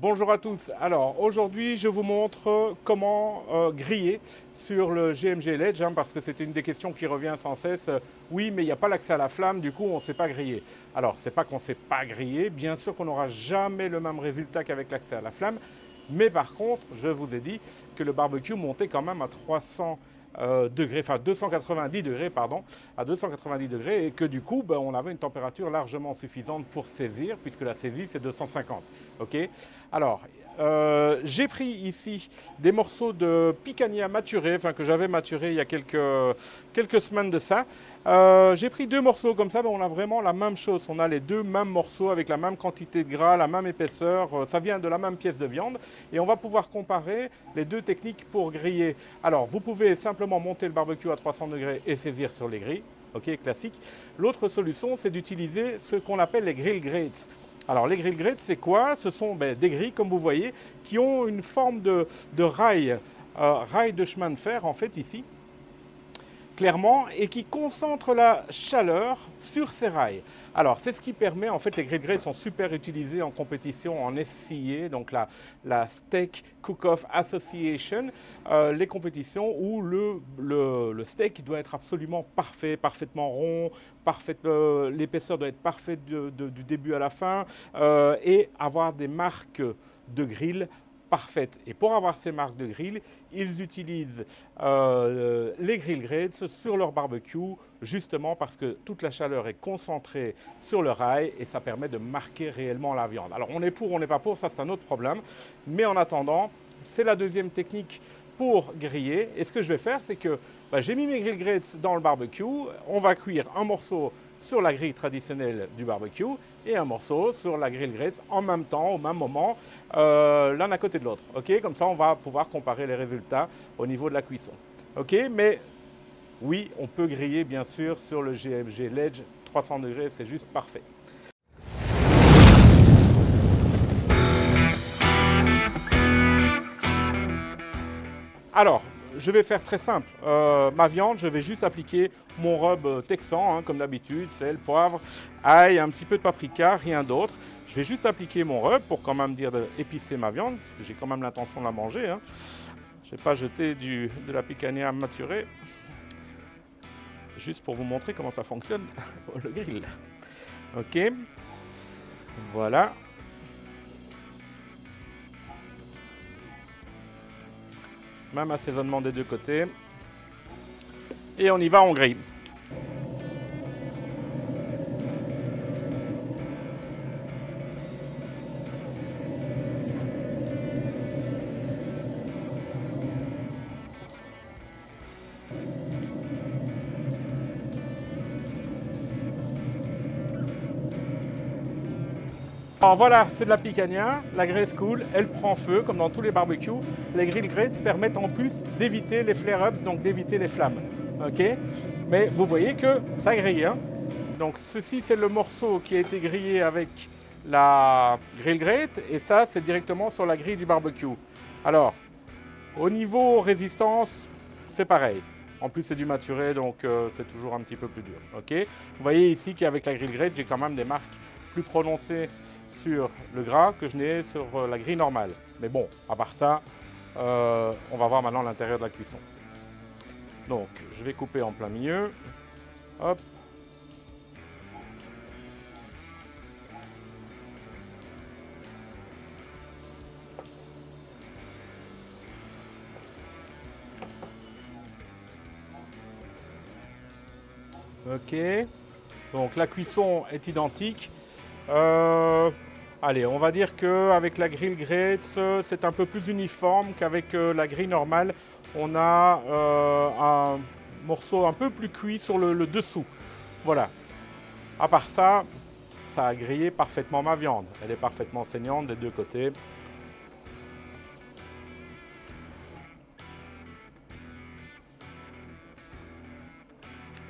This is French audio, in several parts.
Bonjour à tous. Alors aujourd'hui, je vous montre comment griller sur le GMG Ledge, parce que c'est une des questions qui revient sans cesse. Oui, mais il n'y a pas l'accès à la flamme, du coup, on ne sait pas griller. Alors, c'est pas qu'on ne sait pas griller. Bien sûr qu'on n'aura jamais le même résultat qu'avec l'accès à la flamme. Mais par contre, je vous ai dit que le barbecue montait quand même à 300 degrés, enfin 290 degrés, pardon, à 290 degrés, et que du coup, on avait une température largement suffisante pour saisir, puisque la saisie, c'est 250. Ok. Alors, j'ai pris ici des morceaux de picanha maturés, enfin que j'avais maturé il y a quelques semaines de ça. J'ai pris deux morceaux comme ça, on a vraiment la même chose. On a les deux mêmes morceaux avec la même quantité de gras, la même épaisseur. Ça vient de la même pièce de viande. Et on va pouvoir comparer les deux techniques pour griller. Alors, vous pouvez simplement monter le barbecue à 300 degrés et saisir sur les grilles. Ok, classique. L'autre solution, c'est d'utiliser ce qu'on appelle les grill grates. Alors les grill grates, c'est quoi? Ce sont des grilles, comme vous voyez, qui ont une forme de rail, rail de chemin de fer, en fait, ici, clairement, et qui concentrent la chaleur sur ces rails. Alors, c'est ce qui permet, en fait, les grill grates sont super utilisés en compétition en SCA, donc la Steak Cook-Off Association, les compétitions où le steak doit être absolument parfait, parfaitement rond, l'épaisseur doit être parfaite du début à la fin, et avoir des marques de grill parfaites. Et pour avoir ces marques de grill, ils utilisent les grill grates sur leur barbecue, justement parce que toute la chaleur est concentrée sur le rail et ça permet de marquer réellement la viande. Alors on est pour, on n'est pas pour, ça c'est un autre problème. Mais en attendant, c'est la deuxième technique pour griller. Et ce que je vais faire, c'est que j'ai mis mes grill grates dans le barbecue. On va cuire un morceau sur la grille traditionnelle du barbecue et un morceau sur la grill grates en même temps, au même moment, l'un à côté de l'autre. Okay, comme ça, on va pouvoir comparer les résultats au niveau de la cuisson. Okay, mais oui, on peut griller bien sûr sur le GMG Ledge 300 degrés, c'est juste parfait. Alors, je vais faire très simple. Ma viande, je vais juste appliquer mon rub texan, comme d'habitude, sel, poivre, ail, un petit peu de paprika, rien d'autre. Je vais juste appliquer mon rub pour quand même dire d'épicer ma viande, parce que j'ai quand même l'intention de la manger. Je ne vais pas jeter de la picanha maturée, juste pour vous montrer comment ça fonctionne le grill. Ok, voilà. Même assaisonnement des deux côtés. Et on y va, on grille. Alors voilà, c'est de la picanha, la graisse coule, elle prend feu comme dans tous les barbecues. Les grill grates permettent en plus d'éviter les flare-ups, donc d'éviter les flammes. Ok. Mais vous voyez que ça grille. Donc ceci c'est le morceau qui a été grillé avec la grill grate et ça c'est directement sur la grille du barbecue. Alors au niveau résistance, c'est pareil. En plus c'est du maturé donc c'est toujours un petit peu plus dur. Ok. Vous voyez ici qu'avec la grill grate j'ai quand même des marques plus prononcées sur le gras que je n'ai sur la grille normale. Mais bon, à part ça, on va voir maintenant l'intérieur de la cuisson. Donc, je vais couper en plein milieu. Hop. Ok. Donc, la cuisson est identique. Allez, on va dire qu'avec la grill grate, c'est un peu plus uniforme qu'avec la grille normale. On a un morceau un peu plus cuit sur le dessous. Voilà. À part ça, ça a grillé parfaitement ma viande. Elle est parfaitement saignante des deux côtés.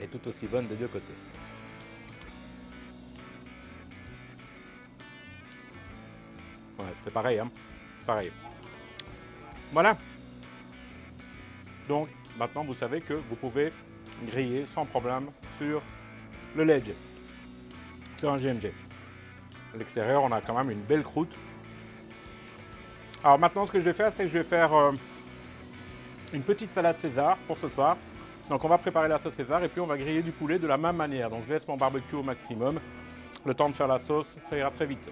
Et tout aussi bonne des deux côtés. Ouais, c'est pareil, pareil. Voilà. Donc, maintenant, vous savez que vous pouvez griller sans problème sur le ledge, sur un GMG. À l'extérieur, on a quand même une belle croûte. Alors maintenant, ce que je vais faire, c'est que je vais faire une petite salade César pour ce soir. Donc on va préparer la sauce César et puis on va griller du poulet de la même manière. Donc je laisse mon barbecue au maximum. Le temps de faire la sauce, ça ira très vite.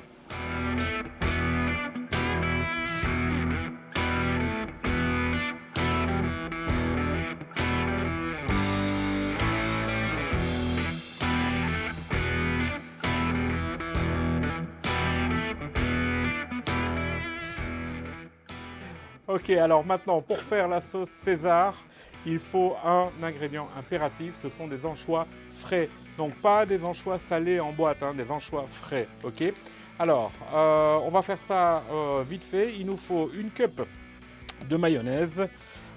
Ok, alors maintenant, pour faire la sauce César, il faut un ingrédient impératif, ce sont des anchois frais. Donc pas des anchois salés en boîte, hein, des anchois frais, ok. Alors, on va faire ça vite fait. Il nous faut une cup de mayonnaise.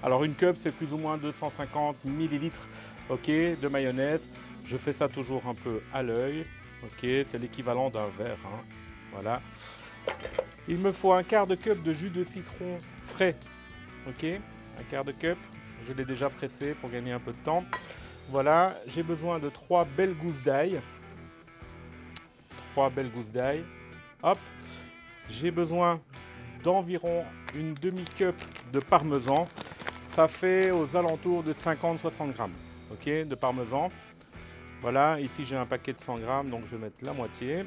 Alors une cup, c'est plus ou moins 250 millilitres, ok, de mayonnaise. Je fais ça toujours un peu à l'œil, ok, c'est l'équivalent d'un verre, hein, voilà. Il me faut un quart de cup de jus de citron frais, ok, un quart de cup, je l'ai déjà pressé pour gagner un peu de temps. Voilà, j'ai besoin de 3 belles gousses d'ail, 3 belles gousses d'ail, hop, j'ai besoin d'environ une demi-cup de parmesan, ça fait aux alentours de 50-60 grammes, ok, de parmesan. Voilà, ici j'ai un paquet de 100 grammes, donc je vais mettre la moitié,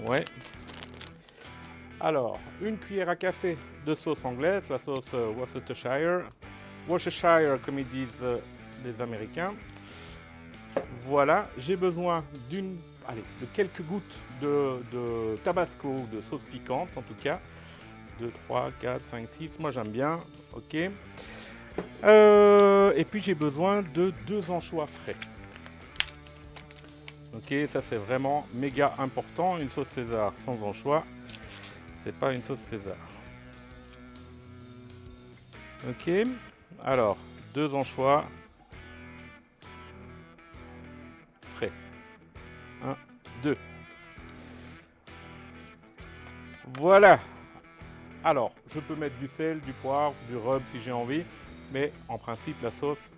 ouais. Alors, une cuillère à café de sauce anglaise, la sauce Worcestershire comme ils disent les Américains. Voilà, j'ai besoin de quelques gouttes de tabasco, de sauce piquante en tout cas. 2, 3, 4, 5, 6, moi j'aime bien, ok. Et puis j'ai besoin de 2 anchois frais. Ok, ça c'est vraiment méga important, une sauce César sans anchois. C'est pas une sauce César. Ok. Alors, 2 anchois frais. 1, 2. Voilà. Alors, je peux mettre du sel, du poivre, du rub si j'ai envie. Mais en principe, la sauce...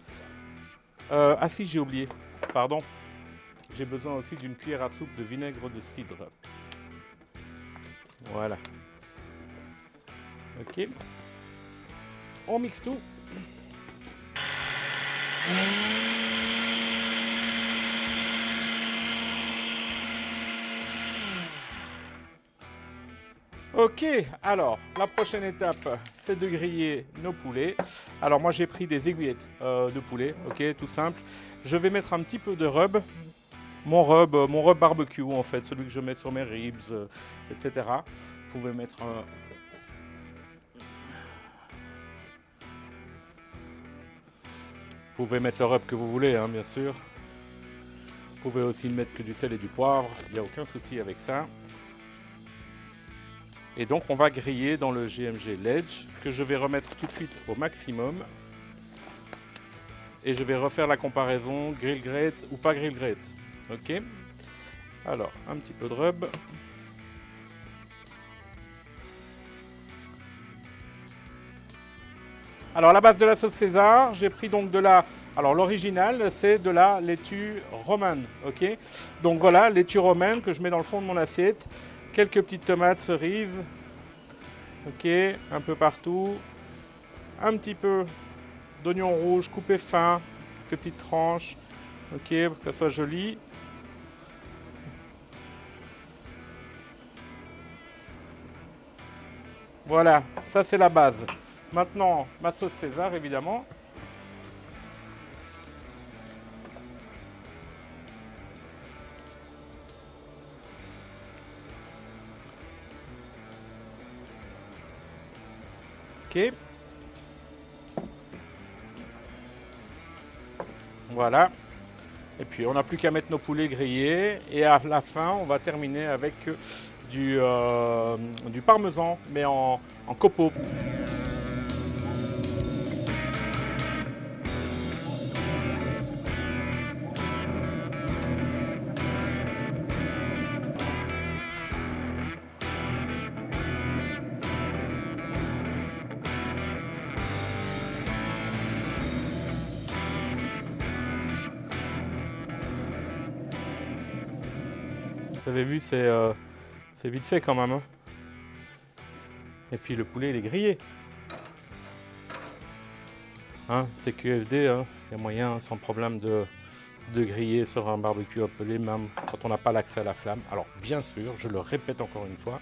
ah si, j'ai oublié. Pardon. J'ai besoin aussi d'une cuillère à soupe de vinaigre de cidre. Voilà. Ok. On mixe tout. Ok, alors la prochaine étape, c'est de griller nos poulets. Alors moi j'ai pris des aiguillettes de poulet, ok, tout simple. Je vais mettre un petit peu de rub, mon rub barbecue en fait, celui que je mets sur mes ribs, etc. Vous pouvez mettre le rub que vous voulez, hein, bien sûr. Vous pouvez aussi mettre que du sel et du poivre, il n'y a aucun souci avec ça. Et donc on va griller dans le GMG Ledge que je vais remettre tout de suite au maximum. Et je vais refaire la comparaison grill grate ou pas grill grate. Ok. Alors un petit peu de rub. Alors la base de la sauce César, j'ai pris donc de la... Alors l'original c'est de la laitue romane. Ok. Donc voilà, laitue romaine que je mets dans le fond de mon assiette. Quelques petites tomates cerises, ok, un peu partout, un petit peu d'oignon rouge coupé fin, petites tranches, ok, pour que ça soit joli. Voilà, ça c'est la base. Maintenant, ma sauce César évidemment. Ok. Voilà. Et puis on n'a plus qu'à mettre nos poulets grillés. Et à la fin, on va terminer avec du parmesan, mais en copeaux. Vous avez vu, c'est vite fait quand même. Hein. Et puis le poulet, il est grillé. Hein, c'est QFD, hein. Il y a moyen sans problème de griller sur un barbecue appelé, même quand on n'a pas l'accès à la flamme. Alors bien sûr, je le répète encore une fois,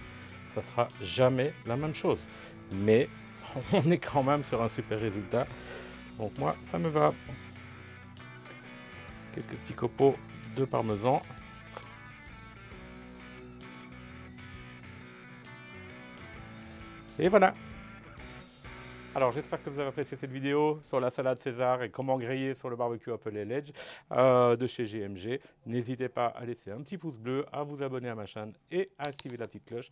ça sera jamais la même chose. Mais on est quand même sur un super résultat. Donc moi, ça me va. Quelques petits copeaux de parmesan. Et voilà. Alors j'espère que vous avez apprécié cette vidéo sur la salade César et comment griller sur le barbecue appelé Ledge de chez GMG. N'hésitez pas à laisser un petit pouce bleu, à vous abonner à ma chaîne et à activer la petite cloche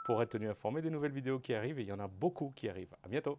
pour être tenu informé des nouvelles vidéos qui arrivent. Et il y en a beaucoup qui arrivent. À bientôt.